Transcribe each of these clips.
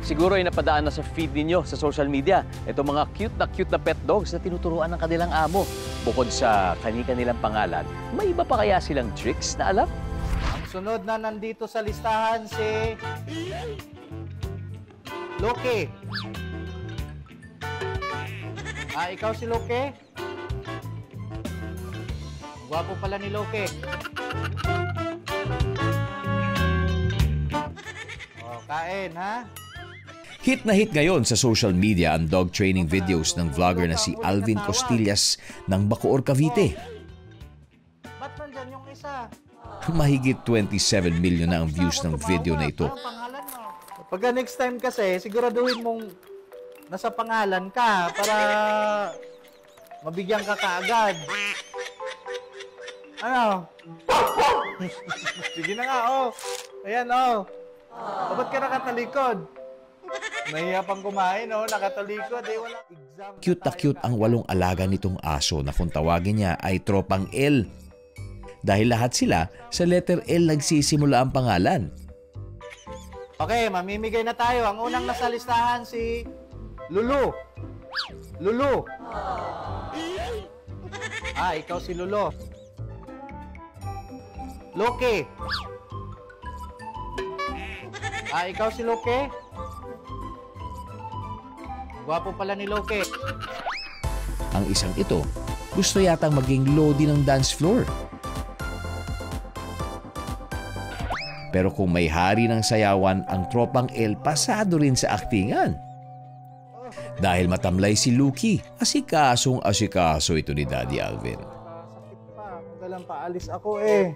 Siguro ay napadaan na sa feed ninyo sa social media. Ito mga cute na pet dogs na tinuturuan ng kanilang amo. Bukod sa kani-kanilang pangalan, may iba pa kaya silang tricks na alam? Ang sunod na nandito sa listahan si Loki. Ikaw si Loki? Gwapo pala ni Loki. Kain, ha? Hit na hit ngayon sa social media ang dog training videos ng vlogger na si Alvin Costillas ng Bacoor, Cavite. Ba't nandyan yung isa? Mahigit 27 million na ang views ng video na ito. Anong pangalan mo? Pagka next time kasi, siguraduhin mong nasa pangalan ka para mabigyan ka kaagad. Ano? Sige na nga, oh. Ayan, oh. Ba't ka nakatalikod? Nahiya pang kumain, oh. Nakatalikod, eh. Wala. Cute na cute ang 8 alaga nitong aso na kung tawagin niya ay tropang L. Dahil lahat sila sa letter L nagsisimula ang pangalan. Okay, mamimigay na tayo. Ang unang nasa listahan si Lulu. Lulu. Ikaw si Lulu. Loki. Ikaw si Loki? Gwapo pala ni Loki. Ang isang ito, gusto yatang maging lodi ng dance floor. Pero kung may hari ng sayawan, ang tropang L pasado rin sa aktingan. Dahil matamlay si Lucky, asikasong-asikaso ito ni Daddy Alvin. Sakit pa. Magalang paalis ako eh.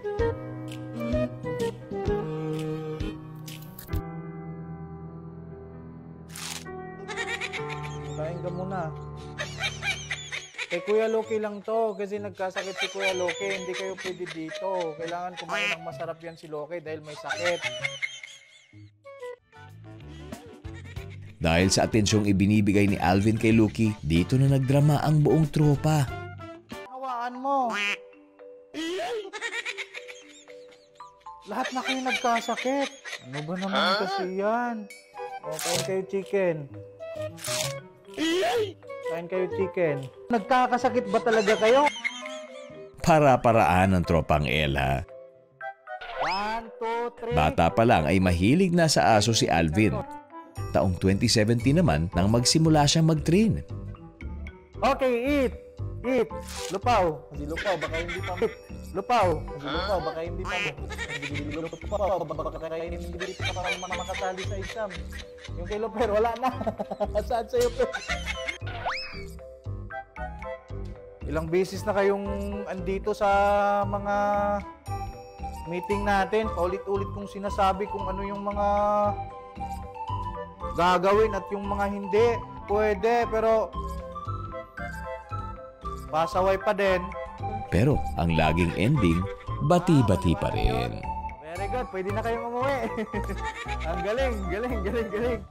Kain ka muna. Kay Kuya Loki lang to kasi nagkasakit si Kuya Loki. Hindi kayo pwede dito. Kailangan kumain ng masarap yan si Loki dahil may sakit. Dahil sa atensyong ibinibigay ni Alvin kay Lucky, dito na nagdrama ang buong tropa. Hawaan mo. Lahat na kayo nagkasakit. Ano ba naman kasi yan? Kain kayo chicken. Kain kayo chicken. Nagkakasakit ba talaga kayo? Para-paraan ng tropang L, ha? 1, 2, 3. Bata pa lang ay mahilig na sa aso si Alvin. Taong 2017 naman nang magsimula siyang mag-train. Okay, eat. Eat. Lupaw. Hindi lupaw, baka hindi pa mo. Lupaw. Hindi lupaw, baka hindi pa mo. Hindi lupaw, baka hindi pa mga makasali sa exam. Yung kay Luper, wala na. Saan sa'yo, Luper? Ilang beses na kayong andito sa mga meeting natin. Paulit-ulit kong sinasabi kung ano yung mga gagawin at yung mga hindi. Pwede, pero pasaway pa din. Pero ang laging ending, bati-bati pa rin. Very good, pwede na kayong umuwi. Ang galing, galing, galing, galing.